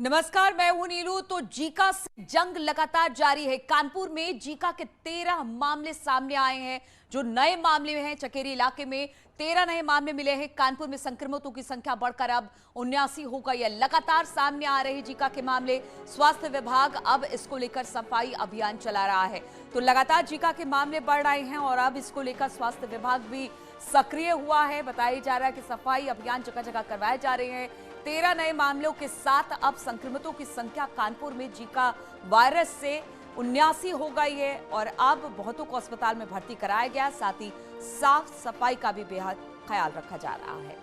नमस्कार, मैं हूं नीलू। तो जीका से जंग लगातार जारी है। कानपुर में जीका के 13 मामले सामने आए हैं। जो नए मामले हैं, चकेरी इलाके में 13 नए मामले मिले हैं। कानपुर में संक्रमितों की संख्या बढ़कर अब 79 हो गई है। लगातार सामने आ रहे जीका के मामले। स्वास्थ्य विभाग अब इसको लेकर सफाई अभियान चला रहा है। तो लगातार जीका के मामले बढ़ रहे हैं और अब इसको लेकर स्वास्थ्य विभाग भी सक्रिय हुआ है। बताया जा रहा है कि सफाई अभियान जगह जगह करवाए जा रहे हैं। 13 नए मामलों के साथ अब संक्रमितों की संख्या कानपुर में जीका वायरस से 79 हो गई है और अब बहुतों को अस्पताल में भर्ती कराया गया। साथ ही साफ सफाई का भी बेहद ख्याल रखा जा रहा है।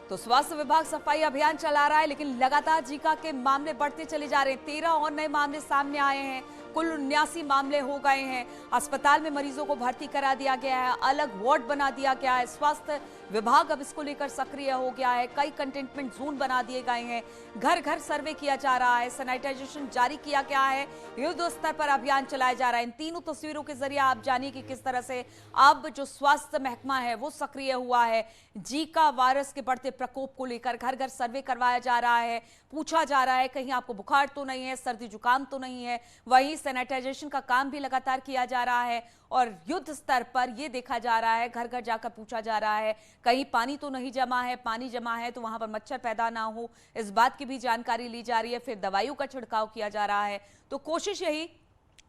तो स्वास्थ्य विभाग सफाई अभियान चला रहा है, लेकिन लगातार जीका के मामले बढ़ते चले जा रहे हैं। 13 और नए मामले सामने आए हैं। कुल 79 मामले हो गए हैं। अस्पताल में मरीजों को भर्ती करा दिया गया है, अलग वार्ड बना दिया गया है। स्वास्थ्य विभाग अब इसको लेकर सक्रिय हो गया है। कई कंटेनमेंट जोन बना दिए गए हैं। घर घर सर्वे किया जा रहा है। सैनिटाइजेशन जारी किया गया है। युद्ध स्तर पर अभियान चलाया जा रहा है। इन तीनों तस्वीरों के जरिए आप जानिए कि किस तरह से अब जो स्वास्थ्य महकमा है वो सक्रिय हुआ है। जीका वायरस के बढ़ते प्रकोप को लेकर घर घर सर्वे करवाया जा रहा है। पूछा जा रहा है कहीं आपको बुखार तो नहीं है, सर्दी जुकाम तो नहीं है। वहीं सैनिटाइजेशन का काम भी लगातार किया जा रहा है और युद्ध स्तर पर यह देखा जा रहा है, घर घर जाकर पूछा जा रहा है कहीं पानी तो नहीं जमा है। पानी जमा है तो वहां पर मच्छर पैदा ना हो, इस बात की भी जानकारी ली जा रही है। फिर दवाइयों का छिड़काव किया जा रहा है। तो कोशिश यही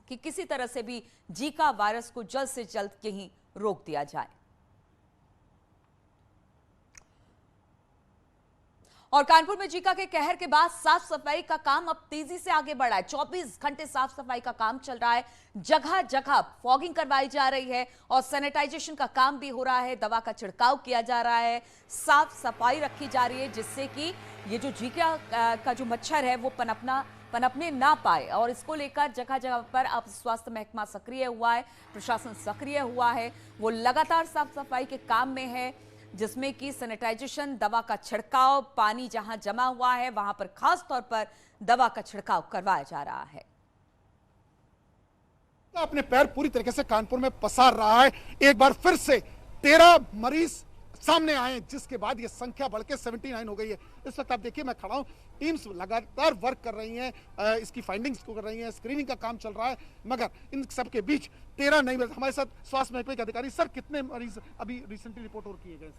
कि किसी तरह से भी जीका वायरस को जल्द से जल्द यहीं रोक दिया जाए। और कानपुर में जीका के कहर के बाद साफ सफाई का काम अब तेजी से आगे बढ़ा है। 24 घंटे साफ सफाई का काम चल रहा है। जगह जगह फॉगिंग करवाई जा रही है और सैनिटाइजेशन का काम भी हो रहा है। दवा का छिड़काव किया जा रहा है। साफ सफाई रखी जा रही है जिससे कि ये जो जीका का जो मच्छर है वो पनपने ना पाए। और इसको लेकर जगह जगह पर अब स्वास्थ्य महकमा सक्रिय हुआ है, प्रशासन सक्रिय हुआ है। वो लगातार साफ सफाई के काम में है, जिसमें कि सैनिटाइजेशन, दवा का छिड़काव, पानी जहां जमा हुआ है वहां पर खास तौर पर दवा का छिड़काव करवाया जा रहा है। अपने पैर पूरी तरीके से कानपुर में पसार रहा है। एक बार फिर से 13 मरीज सामने आए, जिसके बाद ये संख्या बढ़ के 79 हो गई है। इस वक्त आप देखिए, मैं खड़ा हूं, टीम्स लगातार वर्क कर रही हैं, इसकी फाइंडिंग्स को कर रही हैं, स्क्रीनिंग का काम चल रहा है। मगर इन सब के बीच 13 नए मरीज। हमारे साथ स्वास्थ्य महकमे के अधिकारी। सर, कितने मरीज अभी रिसेंटली रिपोर्ट और किए गए?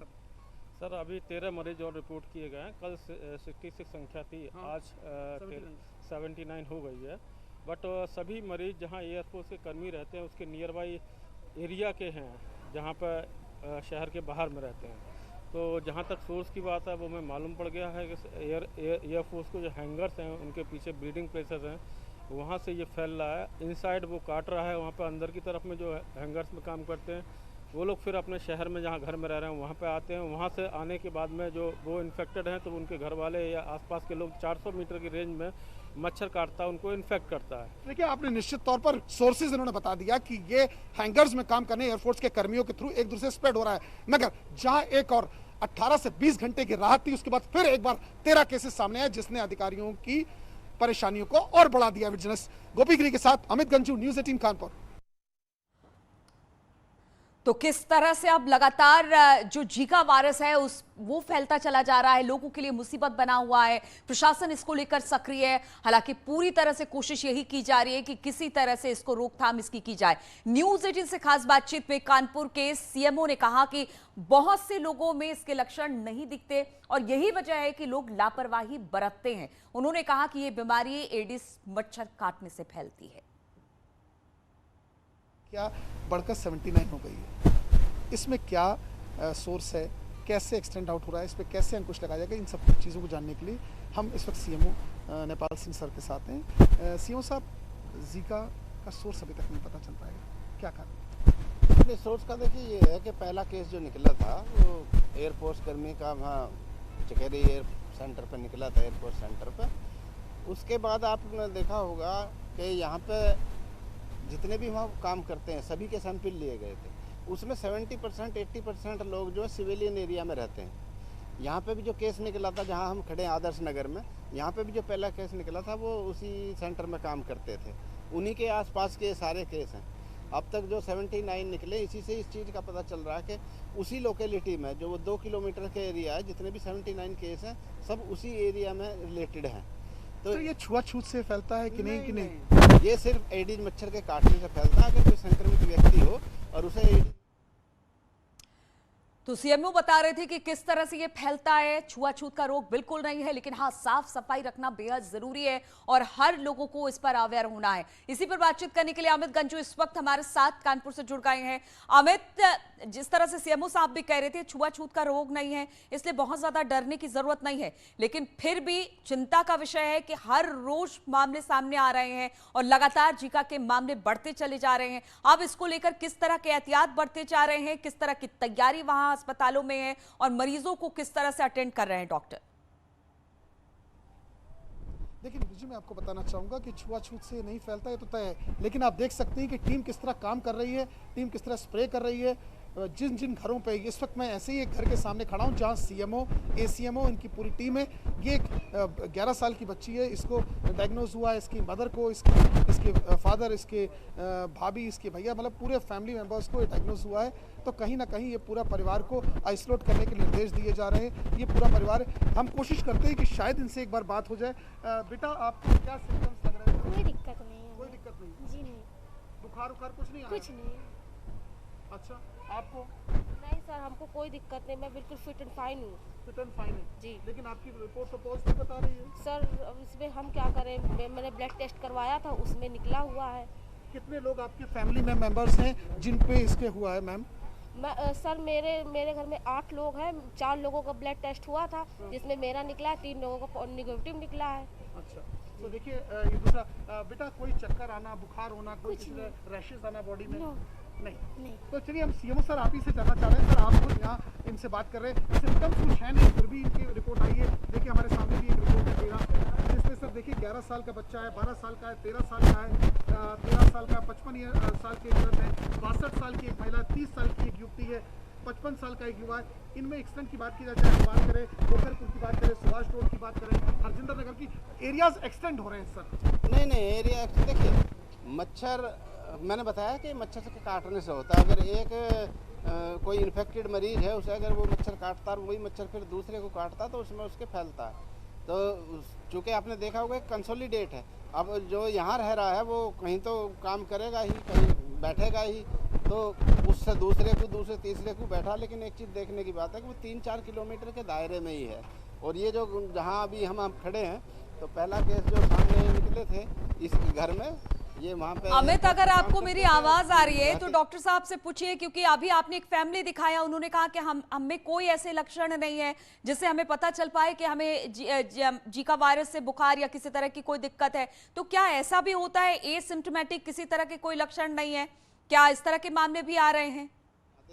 सर अभी 13 मरीज और रिपोर्ट किए गए हैं। कल 66 संख्या थी, आज 79 हो गई है। बट सभी मरीज जहां एयरफोर्स के कर्मी रहते हैं उसके नियर बाई एरिया के हैं, जहां पर शहर के बाहर में रहते हैं। तो जहाँ तक सोर्स की बात है वो हमें मालूम पड़ गया है कि एयरफोर्स के जो हैंगर्स हैं उनके पीछे ब्रीडिंग प्लेसेस हैं, वहाँ से ये फैल रहा है। इनसाइड वो काट रहा है, वहाँ पे अंदर की तरफ में जो हैंगर्स में काम करते हैं वो लोग फिर अपने शहर में जहाँ घर में रह रहे हैं वहाँ पे आते हैं। वहाँ से आने के बाद में जो वो इन्फेक्टेड हैं तो उनके घर वाले या आसपास के लोग 400 मीटर की रेंज में मच्छर काटता है, उनको इन्फेक्ट करता है। देखिए, आपने निश्चित तौर पर सोर्सेज इन्होंने बता दिया कि ये हैंगर्स में काम करने एयरफोर्स के कर्मियों के थ्रू एक दूसरे से स्प्रेड हो रहा है। मगर जहां एक और 18 से 20 घंटे की राहत थी, उसके बाद फिर एक बार 13 केसेस सामने आए, जिसने अधिकारियों की परेशानियों को और बढ़ा दिया। विजिलेंस गोपीगिरी के साथ अमित गंजू, न्यूज़ 18 कानपुर। तो किस तरह से अब लगातार जो जीका वायरस है वो फैलता चला जा रहा है, लोगों के लिए मुसीबत बना हुआ है। प्रशासन इसको लेकर सक्रिय है। हालांकि पूरी तरह से कोशिश यही की जा रही है कि किसी तरह से इसको रोकथाम इसकी की जाए। न्यूज़ 18 से खास बातचीत में कानपुर के सीएमओ ने कहा कि बहुत से लोगों में इसके लक्षण नहीं दिखते और यही वजह है कि लोग लापरवाही बरतते हैं। उन्होंने कहा कि यह बीमारी एडिस मच्छर काटने से फैलती है। क्या बढ़कर 79 हो गई है, इसमें क्या सोर्स है, कैसे एक्सटेंड आउट हो रहा है, इस पर कैसे अंकुश लगाया जाएगा, इन सब चीज़ों को जानने के लिए हम इस वक्त सीएमओ नेपाल सिंह सर के साथ हैं। सीएमओ साहब, जीका का सोर्स अभी तक नहीं पता चल पाएगा, क्या कारण? सोर्स का देखिए ये है कि पहला केस जो निकला था वो एयरफोर्स कर्मी का वहाँ चकेरी एयर सेंटर पर निकला था, एयरफोर्स सेंटर पर। उसके बाद आपने देखा होगा कि यहाँ पे जितने भी वहाँ काम करते हैं सभी के सैंपल लिए गए थे। उसमें 70% 80% लोग जो सिविलियन एरिया में रहते हैं। यहाँ पे भी जो केस निकला था, जहाँ हम खड़े हैं आदर्श नगर में, यहाँ पे भी जो पहला केस निकला था वो उसी सेंटर में काम करते थे। उन्हीं के आसपास के सारे केस हैं। अब तक जो 79 निकले, इसी से इस चीज़ का पता चल रहा है कि उसी लोकेलिटी में जो वो 2 किलोमीटर के एरिया है, जितने भी 79 केस हैं सब उसी एरिया में रिलेटेड हैं। तो ये छुआछूत से फैलता है कि नहीं कि नहीं? ये सिर्फ एडिज मच्छर के काटने से फैलता है। अगर कोई संक्रमित व्यक्ति हो और उसे एडिज तो सीएमओ बता रहे थे कि किस तरह से ये फैलता है। छुआछूत का रोग बिल्कुल नहीं है, लेकिन हाँ, साफ सफाई रखना बेहद जरूरी है और हर लोगों को इस पर अवेयर होना है। इसी पर बातचीत करने के लिए अमित गंजू इस वक्त हमारे साथ कानपुर से जुड़ गए हैं। अमित, जिस तरह से सीएमओ साहब भी कह रहे थे छुआछूत का रोग नहीं है, इसलिए बहुत ज्यादा डरने की जरूरत नहीं है, लेकिन फिर भी चिंता का विषय है कि हर रोज मामले सामने आ रहे हैं और लगातार जीका के मामले बढ़ते चले जा रहे हैं। अब इसको लेकर किस तरह के एहतियात बढ़ते जा रहे हैं, किस तरह की तैयारी वहां अस्पतालों में है और मरीजों को किस तरह से अटेंड कर रहे हैं डॉक्टर? देखिए जी, मैं आपको बताना चाहूंगा कि छुआछूत से नहीं फैलता है तो तय है, लेकिन आप देख सकते हैं कि टीम किस तरह काम कर रही है, टीम किस तरह स्प्रे कर रही है। जिन जिन घरों पे इस वक्त मैं ऐसे ही एक घर के सामने खड़ा हूं जहां सीएमओ, एसीएमओ, इनकी पूरी टीम है। ये एक 11 साल की बच्ची है, इसको डायग्नोज हुआ है, इसकी मदर को, इसके फादर, इसके भाभी, इसके भैया, मतलब पूरे फैमिली मेंबर्स को डायग्नोज हुआ है। तो कहीं ना कहीं ये पूरा परिवार को आइसोलेट करने के निर्देश दिए जा रहे हैं। ये पूरा परिवार, हम कोशिश करते हैं कि शायद इनसे एक बार बात हो जाए। बेटा, आपको क्या सिम्टम्स लग रहे हैं? कोई दिक्कत नहीं है। कोई दिक्कत नहीं? जी नहीं, बुखार उखार कुछ नहीं आया? कुछ नहीं। अच्छा, आपको? नहीं सर, हमको कोई दिक्कत नहीं, मैं बिल्कुल फिट एंड फाइन हूँ। फिट एंड फाइन है जी। लेकिन आपकी रिपोर्ट तो पॉजिटिव बता रही है। सर अब इसमें हम क्या करें, मैंने ब्लड टेस्ट करवाया था, उसमें निकला हुआ है। कितने लोग आपके फैमिली में मेंबर्स हैं जिन पे इसके हुआ है मैम? सर मेरे घर में 8 लोग हैं, 4 लोगों का ब्लड टेस्ट हुआ था जिसमें मेरा निकला है, 3 लोगों का नेगेटिव निकला है। अच्छा, तो देखिए ये दूसरा, बेटा कोई चक्कर आना, बुखार होना, कोई रैशेस आना बॉडी में? नहीं। तो चलिए हम सीएमओ सर आप ही से जानना चाह रहे हैं। सर, आप खुद यहाँ इनसे बात कर रहे हैं, सिम्टम्स कुछ है नहीं, फिर भी इनकी रिपोर्ट आई है। देखिए हमारे सामने भी एक रिपोर्ट है 13, जिसमें सर देखिए 11 साल का बच्चा है, 12 साल का है, 13 साल का है, 13 साल का, 55 साल की औरत है, 62 साल की एक महिला, 30 साल की एक युवती है, 55 साल का एक युवा है। इनमें एक्सटेंट की बात की जाए, चाहे बात करें गोखरपुर की बात करें, सुभाष रोड की बात करें, हरजिंदर नगर की, एरियाज एक्सटेंड हो रहे हैं सर। नहीं, एरिया देखिए, मच्छर मैंने बताया कि मच्छर से काटने से होता है। अगर एक कोई इन्फेक्टेड मरीज है, उसे अगर वो मच्छर काटता है और वही मच्छर फिर दूसरे को काटता है तो उसमें उसके फैलता है। तो चूँकि आपने देखा होगा कंसोलिडेट है, अब जो यहाँ रह रहा है वो कहीं तो काम करेगा ही, कहीं बैठेगा ही, तो उससे दूसरे तीसरे को बैठा। लेकिन एक चीज़ देखने की बात है कि वो 3-4 किलोमीटर के दायरे में ही है। और ये जो जहाँ अभी हम खड़े हैं, तो पहला केस जो सामने निकले थे इस घर में, ये वहाँ पे। अमित, अगर आपको मेरी आवाज आ रही है तो डॉक्टर साहब से पूछिए, क्योंकि अभी आपने एक फैमिली दिखाया, उन्होंने कहा कि हम में कोई ऐसे लक्षण नहीं है जिससे हमें पता चल पाए कि हमें जीका वायरस से बुखार या किसी तरह की कोई दिक्कत है। तो क्या ऐसा भी होता है, एसिम्प्टोमेटिक किसी तरह के कोई लक्षण नहीं है? क्या इस तरह के मामले भी आ रहे हैं?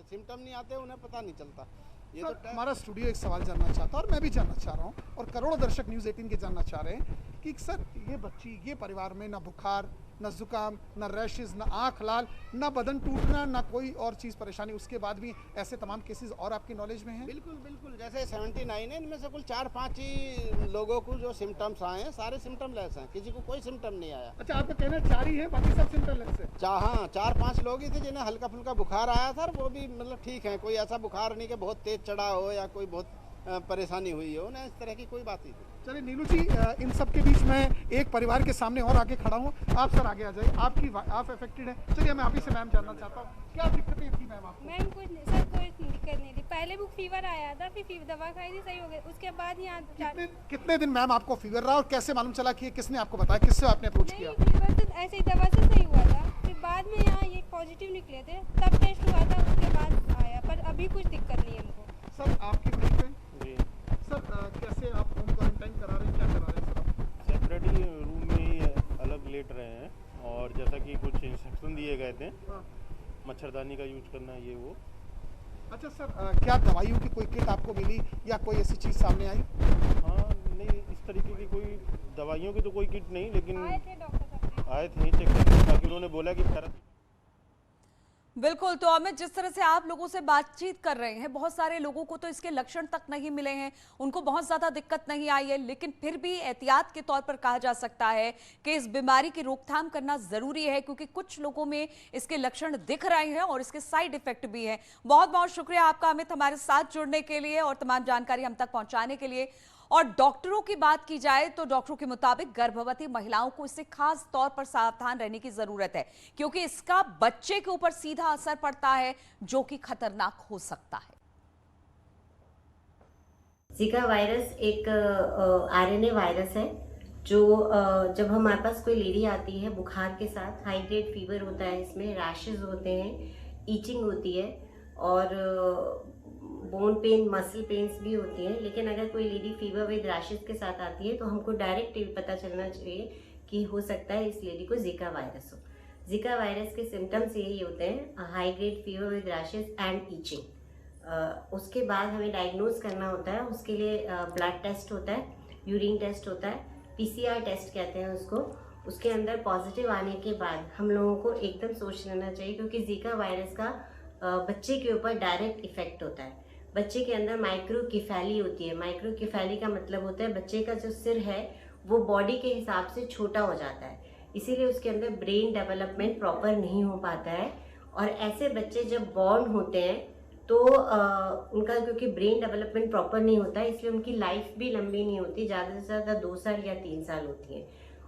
सिम्टम नहीं आते, उन्हें पता नहीं चलता। ये सर, तो हमारा स्टूडियो एक सवाल जानना चाहता है और मैं भी जानना चाह रहा हूँ और करोड़ों दर्शक न्यूज़ 18 के जानना चाह रहे हैं कि सर ये बच्ची, ये परिवार में ना बुखार, ना जुकाम, ना रैशेज, ना आँख लाल, ना बदन टूटना, ना कोई और चीज़ परेशानी, उसके बाद भी ऐसे तमाम केसेस और आपकी नॉलेज में हैं? बिल्कुल जैसे 79 है, इनमें से कुल 4-5 ही लोगों को जो सिम्टम्स आए हैं, सारे सिम्टम लेस हैं, किसी को कोई सिम्टम नहीं आया। अच्छा, आपका कहना है 4 ही है, बाकी सब सिम्टम लेस है? हाँ, 4-5 लोग ही थे जिन्हें हल्का फुल्का बुखार आया था, वो भी मतलब ठीक है, कोई ऐसा बुखार नहीं कि बहुत तेज चढ़ा हो या कोई बहुत परेशानी हुई हो, ना इस तरह की कोई बात नहीं थी। चलिए नीलू जी, इन सब के बीच में एक परिवार के सामने और आगे खड़ा हूँ। आप सर आगे आ जाइए, आप अफेक्टेड हैं। चलिए मैं आप ही से मैम जानना चाहता हूँ, क्या दिक्कतें थी मैम आपको? मैम कोई दिक्कत नहीं थी, पहले बुक फीवर आया था, फिर दवा खाई थी, सही हो गया। उसके बाद यहाँ कितने दिन मैम आपको फीवर रहा और कैसे मालूम चला कि किसने आपको बताया, किससे आपने अप्रोच किया? फीवर तो ऐसे ही दवा से सही हुआ था, फिर बाद में यहाँ ये पॉजिटिव निकले थे, तब टेस्ट हुआ था, उसके बाद आया, पर अभी कुछ दिक्कत नहीं है हमको। सर आपकी मरीज है? जी सर कैसे आप होम क्वारंटाइन करा रहे हैं, क्या करा रहे हैं सर? सेपरेट ही रूम में ही अलग लेट रहे हैं, और जैसा कि कुछ इंस्ट्रक्शन दिए गए थे, मच्छरदानी का यूज करना है, ये वो। अच्छा सर, क्या दवाइयों की कोई किट आपको मिली या कोई ऐसी चीज़ सामने आई? हाँ, नहीं, इस तरीके की कोई दवाइयों की तो कोई किट नहीं, लेकिन आए थे डॉक्टर साहब, आए थे चेक करने, बाकी उन्होंने बोला कि बिल्कुल। तो अमित, जिस तरह से आप लोगों से बातचीत कर रहे हैं, बहुत सारे लोगों को तो इसके लक्षण तक नहीं मिले हैं, उनको बहुत ज्यादा दिक्कत नहीं आई है, लेकिन फिर भी एहतियात के तौर पर कहा जा सकता है कि इस बीमारी की रोकथाम करना जरूरी है, क्योंकि कुछ लोगों में इसके लक्षण दिख रहे हैं और इसके साइड इफेक्ट भी हैं। बहुत बहुत शुक्रिया आपका अमित, हमारे साथ जुड़ने के लिए और तमाम जानकारी हम तक पहुंचाने के लिए। और डॉक्टरों की बात की जाए तो डॉक्टरों के मुताबिक गर्भवती महिलाओं को इससे खास तौर पर सावधान रहने की जरूरत है, क्योंकि इसका बच्चे के ऊपर सीधा असर पड़ता है, जो कि खतरनाक हो सकता है। जीका वायरस एक आरएनए वायरस है, जो जब हमारे पास कोई लेडी आती है बुखार के साथ, हाई ग्रेड फीवर होता है, इसमें रैशेज होते हैं, ईचिंग होती है और बोन पेन, मसल पेन्स भी होती हैं। लेकिन अगर कोई लेडी फीवर विद रैशेस के साथ आती है तो हमको डायरेक्ट पता चलना चाहिए कि हो सकता है इस लेडी को जीका वायरस हो। जीका वायरस के सिम्टम्स यही होते हैं, high grade fever with rashes and itching. उसके बाद हमें डायग्नोज करना होता है, उसके लिए ब्लड टेस्ट होता है, यूरिन टेस्ट होता है, पीसीआर टेस्ट कहते हैं उसको। उसके अंदर पॉजिटिव आने के बाद हम लोगों को एकदम सोच लेना चाहिए, क्योंकि जीका वायरस का बच्चे के ऊपर डायरेक्ट इफेक्ट होता है। बच्चे के अंदर माइक्रोकेफेली होती है। माइक्रोकेफेली का मतलब होता है बच्चे का जो सिर है वो बॉडी के हिसाब से छोटा हो जाता है, इसीलिए उसके अंदर ब्रेन डेवलपमेंट प्रॉपर नहीं हो पाता है। और ऐसे बच्चे जब बॉर्न होते हैं तो उनका क्योंकि ब्रेन डेवलपमेंट प्रॉपर नहीं होता है, इसलिए उनकी लाइफ भी लंबी नहीं होती, ज़्यादा से ज़्यादा 2 साल या 3 साल होती है।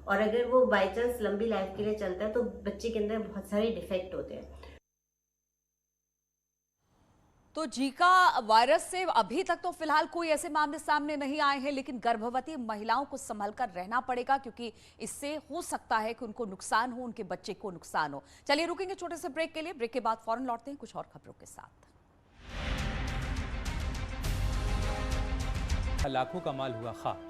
और अगर वो बाई चांस लंबी लाइफ के लिए चलता है तो बच्चे के अंदर बहुत सारे डिफेक्ट होते हैं। तो जीका वायरस से अभी तक तो फिलहाल कोई ऐसे मामले सामने नहीं आए हैं, लेकिन गर्भवती महिलाओं को संभल कर रहना पड़ेगा, क्योंकि इससे हो सकता है कि उनको नुकसान हो, उनके बच्चे को नुकसान हो। चलिए रुकेंगे छोटे से ब्रेक के लिए, ब्रेक के बाद फौरन लौटते हैं कुछ और खबरों के साथ। लाखों का माल हुआ खाक।